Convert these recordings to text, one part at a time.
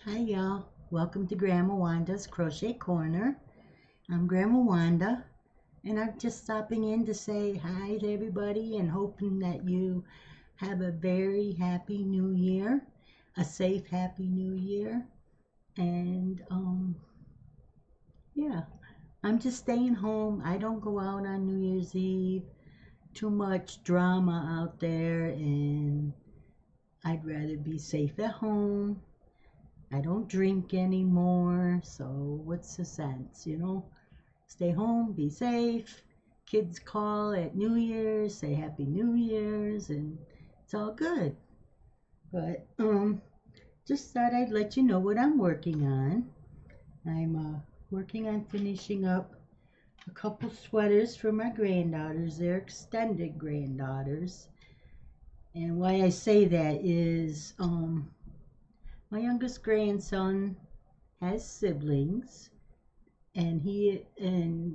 Hi y'all, welcome to Grandma Wanda's Crochet Corner. I'm Grandma Wanda and I'm just stopping in to say hi to everybody and hoping that you have a very happy new year, a safe happy new year. And yeah, I'm just staying home. I don't go out on New Year's Eve. Too much drama out there and I'd rather be safe at home. I don't drink anymore, so what's the sense, Stay home, be safe. Kids call at New Year's, say Happy New Year's, and it's all good. But just thought I'd let you know what I'm working on. I'm working on finishing up a couple sweaters for my granddaughters. They're extended granddaughters. And why I say that is my youngest grandson has siblings, and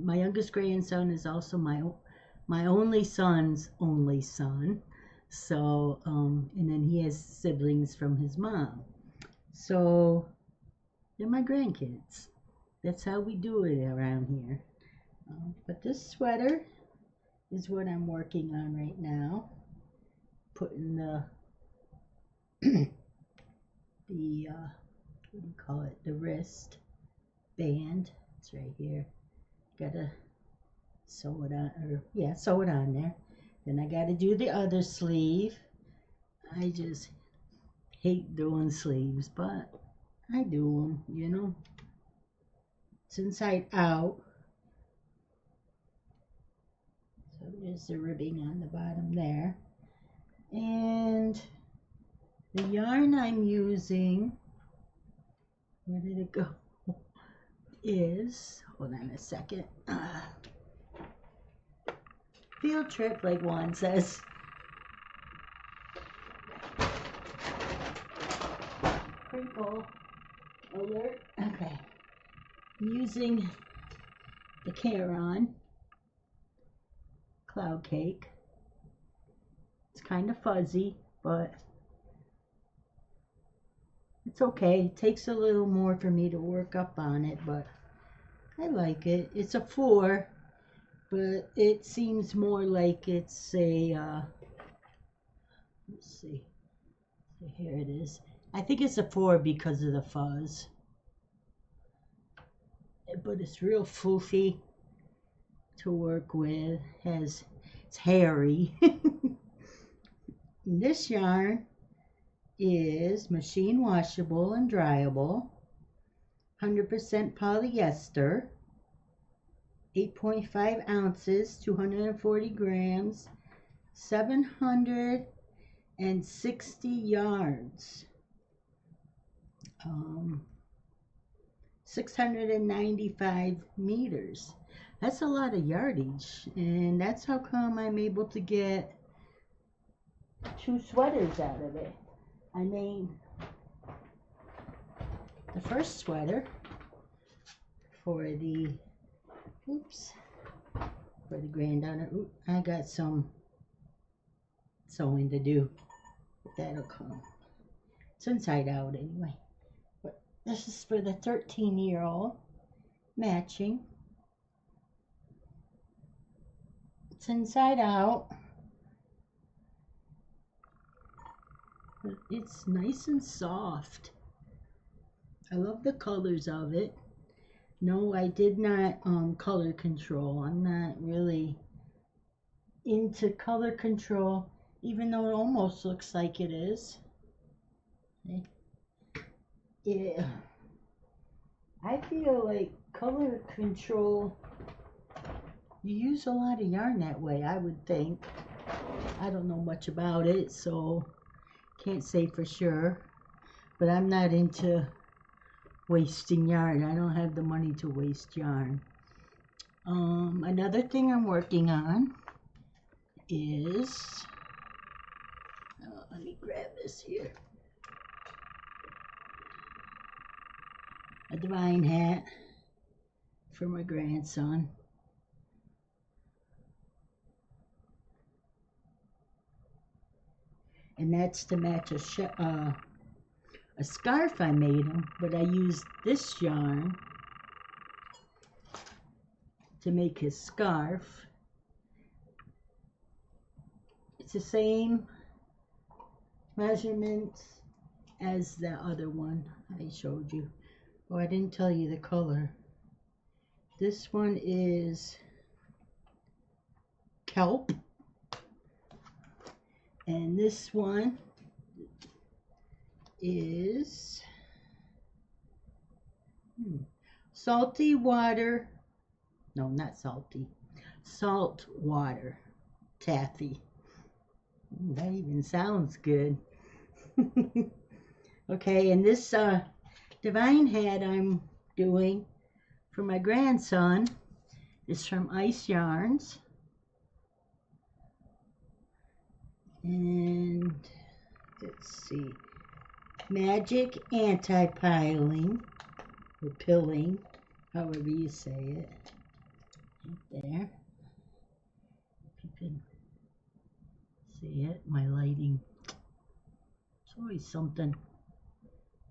my youngest grandson is also my only son's only son. So and then he has siblings from his mom. So they're my grandkids. That's how we do it around here. But this sweater is what I'm working on right now. Putting the the what do you call it? The wrist band. It's right here. Gotta sew it on, sew it on there. Then I gotta do the other sleeve. I just hate doing sleeves, but I do them, It's inside out. So there's the ribbing on the bottom there. And the yarn I'm using, where did it go? Hold on a second. Field trip, like Juan says. Crinkle alert. Okay. I'm using the Caron Cloud Cake. It's kind of fuzzy, but it's okay. It takes a little more for me to work up on it, but I like it. It's a 4, but it seems more like it's a, let's see. So here it is. I think it's a 4 because of the fuzz. But it's real floofy to work with. It's hairy. This yarn is machine washable and dryable. 100% polyester. 8.5 ounces, 240 grams, 760 yards, 695 meters. That's a lot of yardage, and that's how come I'm able to get 2 sweaters out of it. I made the first sweater for the granddaughter. I got some sewing to do. That'll come. It's inside out anyway. But this is for the 13-year-old, matching. It's inside out. But it's nice and soft. I love the colors of it. No, I did not color control. I'm not really into color control, even though it almost looks like it is. Yeah. I feel like color control, you use a lot of yarn that way, I would think. I don't know much about it, so can't say for sure. But I'm not into wasting yarn. I don't have the money to waste yarn. Another thing I'm working on is, let me grab this here, a divine hat for my grandson. And that's to match a a scarf I made them, but I used this yarn to make his scarf. It's the same measurements as the other one I showed you. Oh, I didn't tell you the color. This one is kelp, and this one is salty water. No, not salty. Salt water taffy. That even sounds good. Okay, and this divine hat I'm doing for my grandson is from Ice Yarns. And let's see, Magic Anti-Piling, or Pilling, however you say it. Right there. If you can see it, my lighting. It's always something.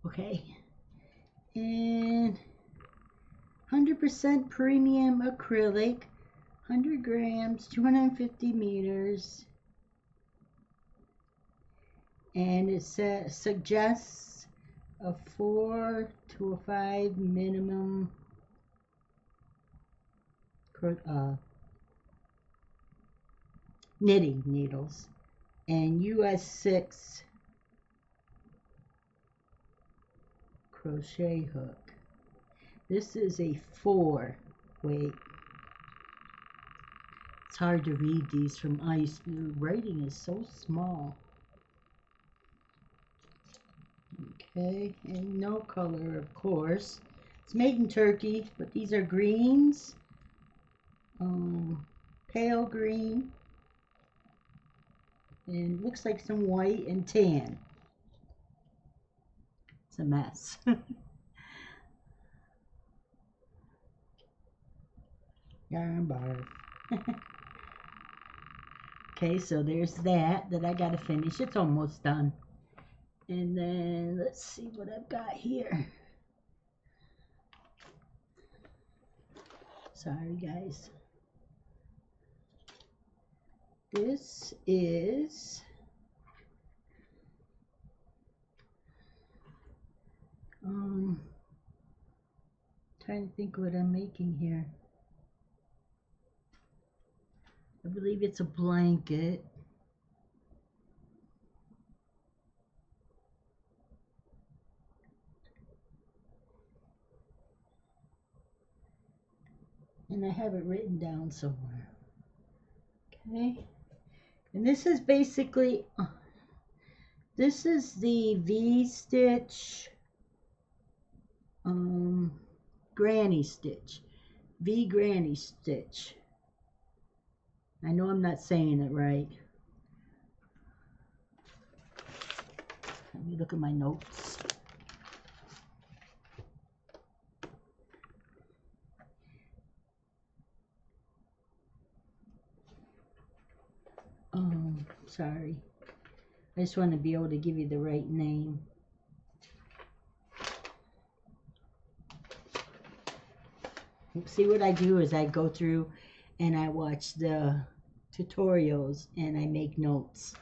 Okay. And 100% premium acrylic, 100 grams, 250 meters. And it suggests a 4 to a 5 minimum knitting needles, and US 6 crochet hook. This is a 4 weight. It's hard to read these from Ice. The writing is so small. Okay, and no color, of course. It's made in Turkey, but these are greens, pale green, and looks like some white and tan. It's a mess. Yarn barf. Okay, so there's that I gotta finish. It's almost done. And then let's see what I've got here. Sorry, guys. This is trying to think what I'm making here. I believe it's a blanket. And I have it written down somewhere. Okay. And this is basically, this is the V-stitch, granny stitch. V-granny stitch. I know I'm not saying it right. Let me look at my notes. Sorry. I just want to be able to give you the right name. See, what I do is I go through and I watch the tutorials and I make notes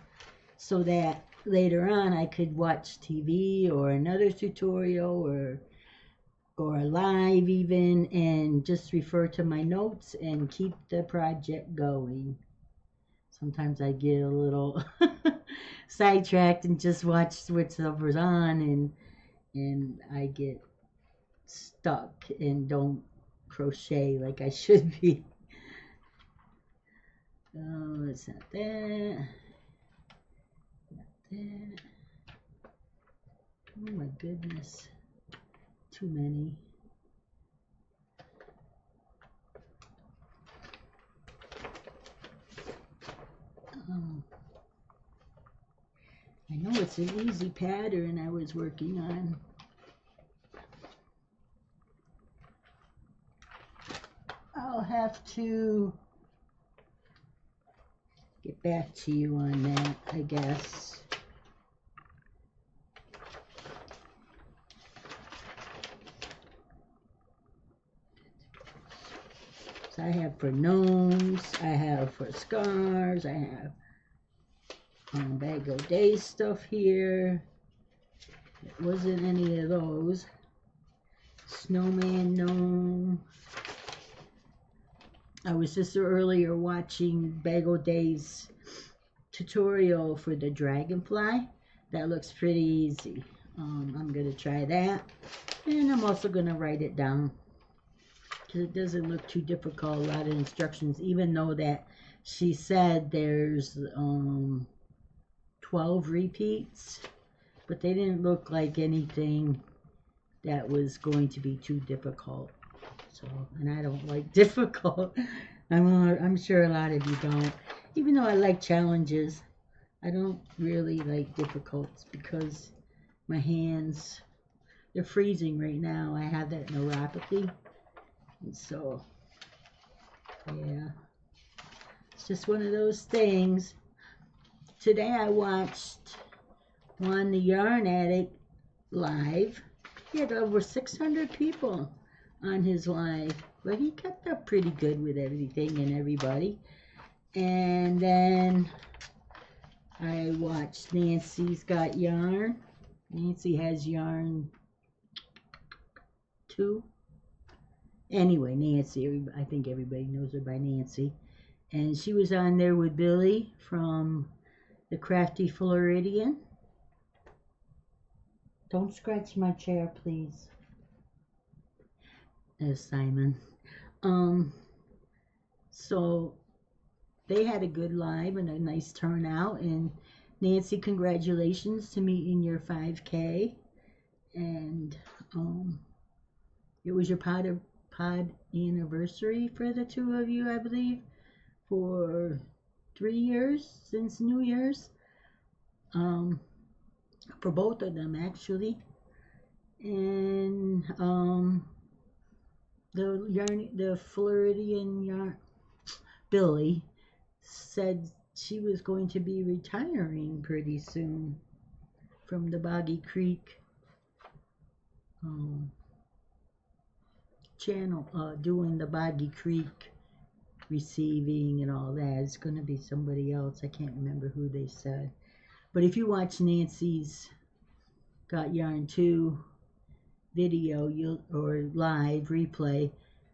so that later on I could watch TV or another tutorial or live even, and just refer to my notes and keep the project going. Sometimes I get a little sidetracked and just watch whatever's on, and I get stuck and don't crochet like I should be. Oh, it's not that. Not that. Oh my goodness. Too many. I know it's an easy pattern I was working on. I'll have to get back to you on that, I guess. I have for gnomes, I have for scars, I have Bag of Day stuff here. It wasn't any of those. Snowman gnome. I was just earlier watching Bag of Day's tutorial for the dragonfly. That looks pretty easy. I'm going to try that. And I'm also going to write it down, because it doesn't look too difficult. A lot of instructions, even though that she said there's 12 repeats, but they didn't look like anything that was going to be too difficult. So, and I don't like difficult. I'm sure a lot of you don't. Even though I like challenges, I don't really like difficult, because my hands, they're freezing right now. I have that neuropathy. And so, yeah, it's just one of those things. Today I watched Wanda Yarn Addict live. He had over 600 people on his live, but he kept up pretty good with everything and everybody. And then I watched Nancy's Got Yarn. Nancy has yarn too. Anyway, Nancy, I think everybody knows her by Nancy. And she was on there with Billy from the Crafty Floridian. Don't scratch my chair, please. There's Simon. So they had a good live and a nice turnout. And Nancy, congratulations to meeting your 5K. And it was your pod anniversary for the two of you, I believe, for 3 years since New Year's. For both of them, actually. And the Floridian yarn, Billy, said she was going to be retiring pretty soon from the Boggy Creek channel, doing the Boggy Creek receiving and all that. It's going to be somebody else. I can't remember who they said. But if you watch Nancy's Got Yarn 2 video, or live replay,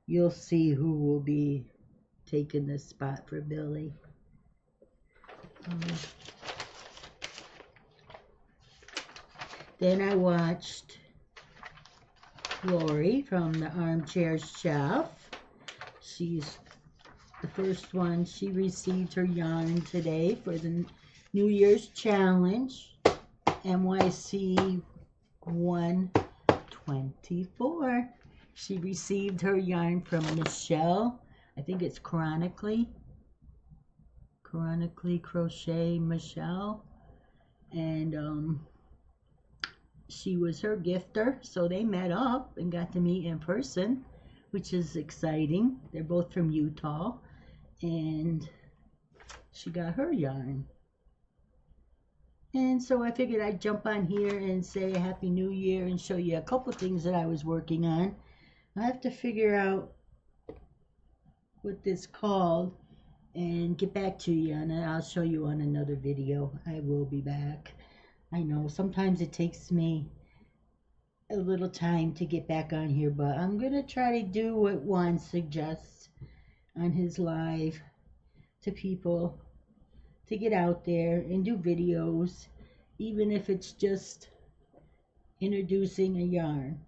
you'll see who will be taking this spot for Billy. Then I watched Lori from the Armchair Chef. She's the first one. She received her yarn today for the New Year's Challenge, NYC 124. She received her yarn from Michelle. I think it's Chronically Crochet Michelle. And she was her gifter, so they met up and got to meet in person, which is exciting. They're both from Utah, and she got her yarn. And so I figured I'd jump on here and say Happy New Year and show you a couple things that I was working on. I have to figure out what this called and get back to you, and I'll show you on another video. I will be back. I know sometimes it takes me a little time to get back on here, but I'm going to try to do what Juan suggests on his live to people, to get out there and do videos, even if it's just introducing a yarn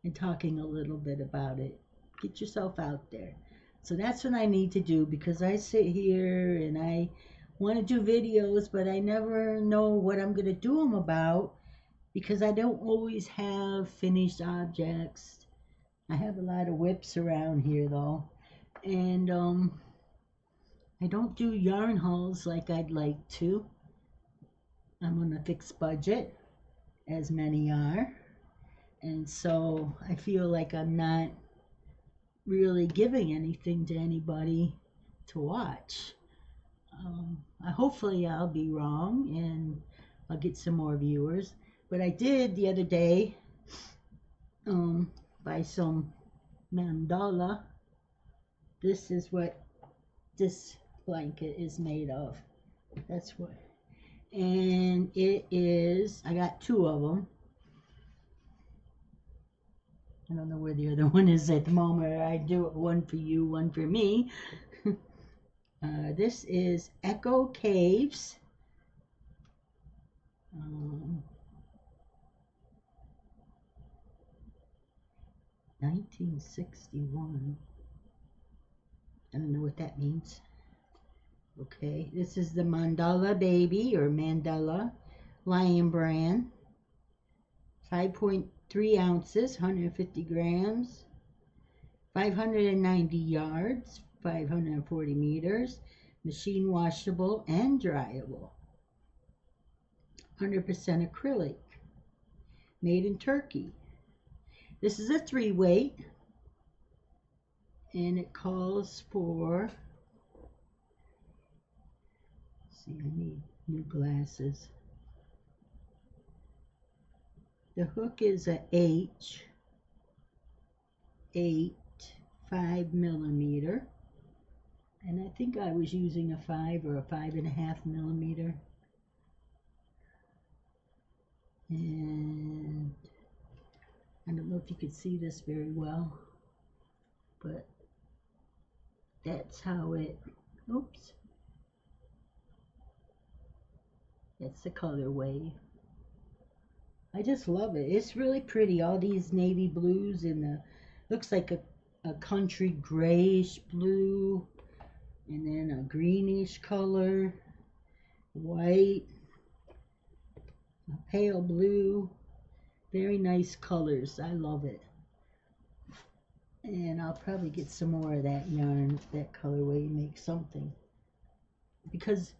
and talking a little bit about it. Get yourself out there. So that's what I need to do, because I sit here and I want to do videos, but I never know what I'm going to do them about, because I don't always have finished objects. I have a lot of whips around here though, and I don't do yarn hauls like I'd like to. I'm on a fixed budget, as many are, and so I feel like I'm not really giving anything to anybody to watch. Hopefully I'll be wrong and I'll get some more viewers. But I did the other day buy some mandala This is what this blanket is made of. That's what. And it is, I got two of them. I don't know where the other one is at the moment. I do it one for you, one for me. This is Echo Caves. 1961. I don't know what that means. Okay, this is the Mandala Baby or Mandela Lion brand. 5.3 ounces, 150 grams, 590 yards, 540 meters, machine washable and dryable. 100% acrylic, made in Turkey. This is a 3-weight, and it calls for, let's see, I need new glasses. The hook is a H, 5 millimeter, and I think I was using a 5 or a 5.5 millimeter. And I don't know if you could see this very well, but that's how it, oops, that's the colorway. I just love it. It's really pretty. All these navy blues and the, looks like a country grayish blue, and then a greenish color, white, a pale blue. Very nice colors. I love it. And I'll probably get some more of that yarn, that colorway, make something. Because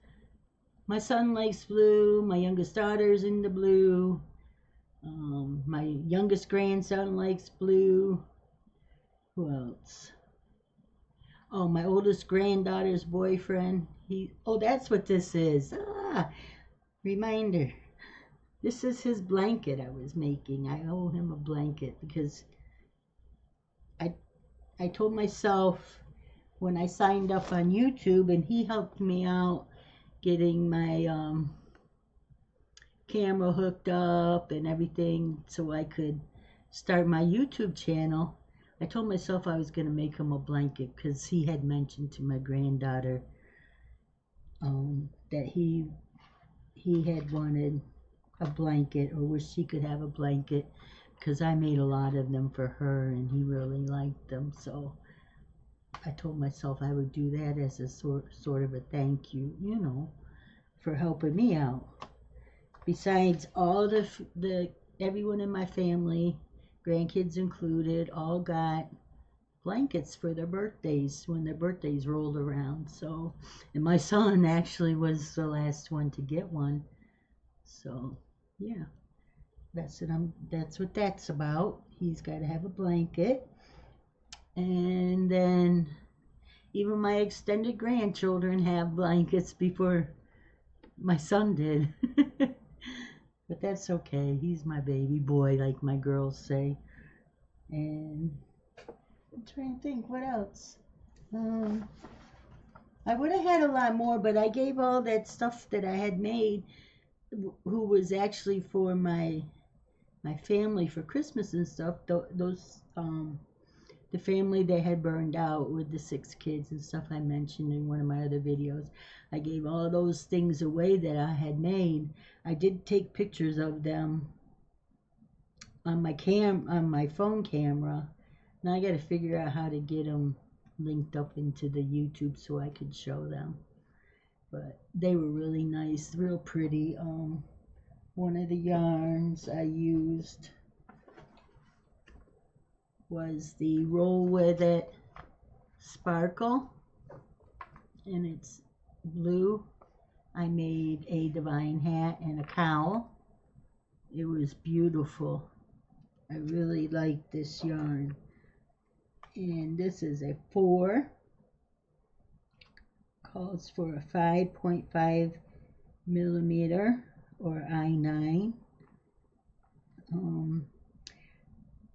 my son likes blue, my youngest daughter's into blue, my youngest grandson likes blue. Who else? Oh, my oldest granddaughter's boyfriend. Oh, that's what this is. Reminder. This is his blanket I was making. I owe him a blanket because I told myself when I signed up on YouTube, and he helped me out getting my camera hooked up and everything so I could start my YouTube channel. I told myself I was going to make him a blanket because he had mentioned to my granddaughter that he had wanted a blanket, or wished he could have a blanket, because I made a lot of them for her and he really liked them. So I told myself I would do that as a sort of a thank you, you know, for helping me out. Besides, all the everyone in my family, grandkids included, all got blankets for their birthdays when their birthdays rolled around. So, and my son actually was the last one to get one. So, yeah, that's what that's about. He's got to have a blanket. And then even my extended grandchildren have blankets before my son did. But that's okay. He's my baby boy, like my girls say. And I'm trying to think what else. I would have had a lot more, but I gave all that stuff that I had made, who was actually for my family for Christmas and stuff. Those the family that had burned out with the 6 kids and stuff I mentioned in one of my other videos. I gave all those things away that I had made. I did take pictures of them on my phone camera. Now I got to figure out how to get them linked up into the YouTube so I could show them. But they were really nice, real pretty. One of the yarns I used was the Roll With It Sparkle, and it's blue. I made a divine hat and a cowl. It was beautiful. I really like this yarn. And this is a 4. Calls for a 5.5 millimeter or I9.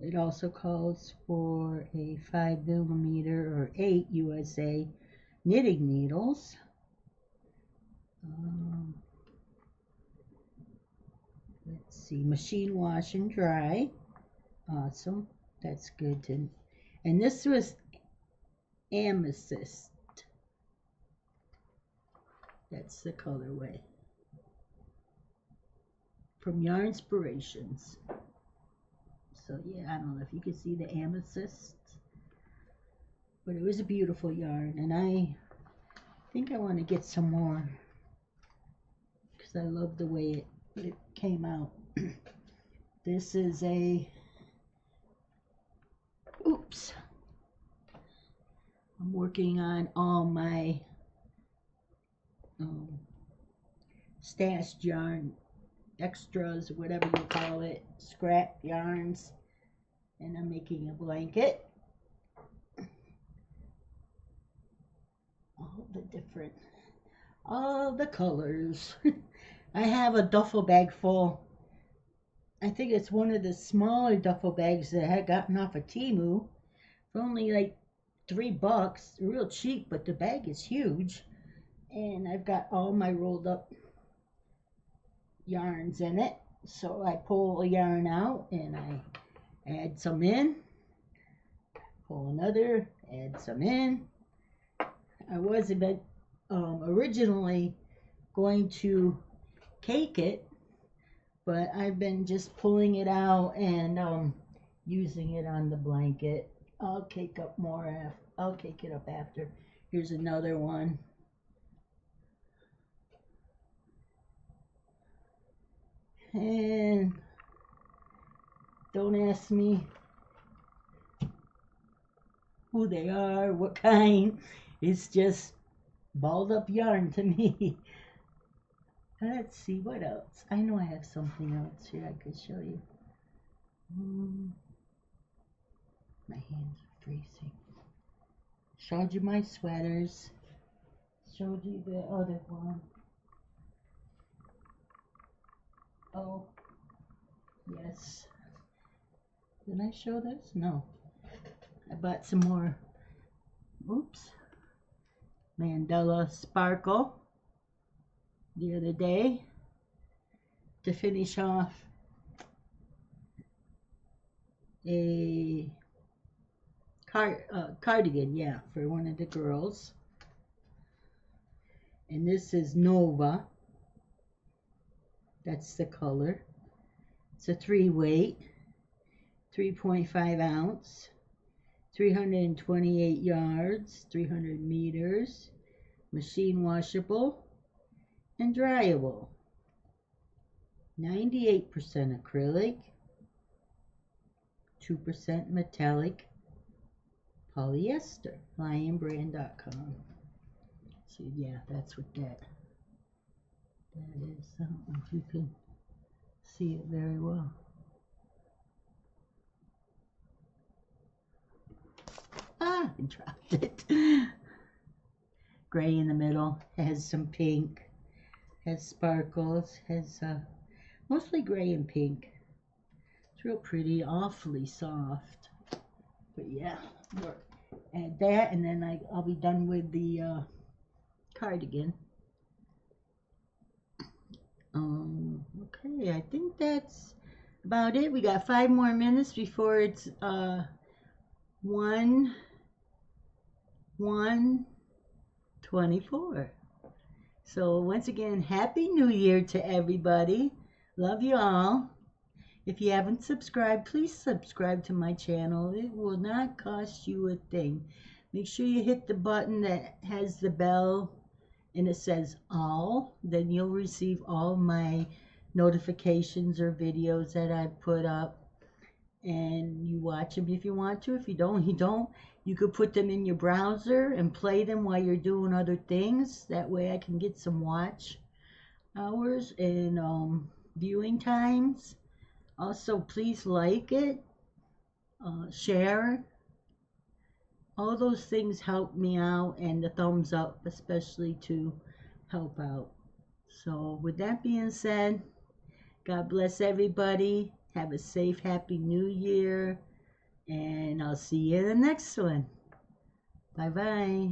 It also calls for a 5mm or 8 USA knitting needles. Let's see, machine wash and dry. Awesome. That's good to. And this was amethyst. That's the colorway. From Yarn Inspirations. So yeah, I don't know if you can see the amethyst. But it was a beautiful yarn, and I think I want to get some more because I love the way it came out. This is a, oops, I'm working on all my stashed yarn, extras, whatever you call it, scrap yarns, and I'm making a blanket. All the colors. I have a duffel bag full. I think it's one of the smaller duffel bags that I had gotten off of Temu for only like $3, real cheap, but the bag is huge. And I've got all my rolled up yarns in it. So I pull a yarn out and I add some in, pull another, add some in. I was originally going to cake it, but I've been just pulling it out and using it on the blanket. I'll cake up more. I'll cake it up after. Here's another one. And don't ask me who they are, what kind. It's just balled up yarn to me. Let's see what else. I know I have something else here I could show you. My hands are freezing. Showed you my sweaters. Showed you the other one. Oh, yes. Did I show this? No. I bought some more, oops, Mandela Sparkle the other day to finish off a cardigan, yeah, for one of the girls. And this is Nova. That's the color. It's a 3-weight, 3.5 ounce, 328 yards, 300 meters, machine washable and dryable. 98% acrylic, 2% metallic polyester. lionbrand.com. So yeah, that's what that is. I don't know if you can see it very well. Ah, I dropped it. Gray in the middle, has some pink, has sparkles, has mostly gray and pink. It's real pretty, awfully soft. But yeah, add that, and then I'll be done with the cardigan. Okay, I think that's about it. We got 5 more minutes before it's 1:24. So once again, Happy New Year to everybody. Love you all. If you haven't subscribed, please subscribe to my channel. It will not cost you a thing. Make sure you hit the button that has the bell and it says all. Then you'll receive all my notifications or videos that I put up. And you watch them if you want to. If you don't, you don't. You could put them in your browser and play them while you're doing other things. That way I can get some watch hours and viewing times. Also, please like it, share. All those things help me out, and the thumbs up especially to help out. So with that being said, God bless everybody. Have a safe, happy new year. And I'll see you in the next one. Bye-bye.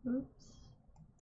Oops.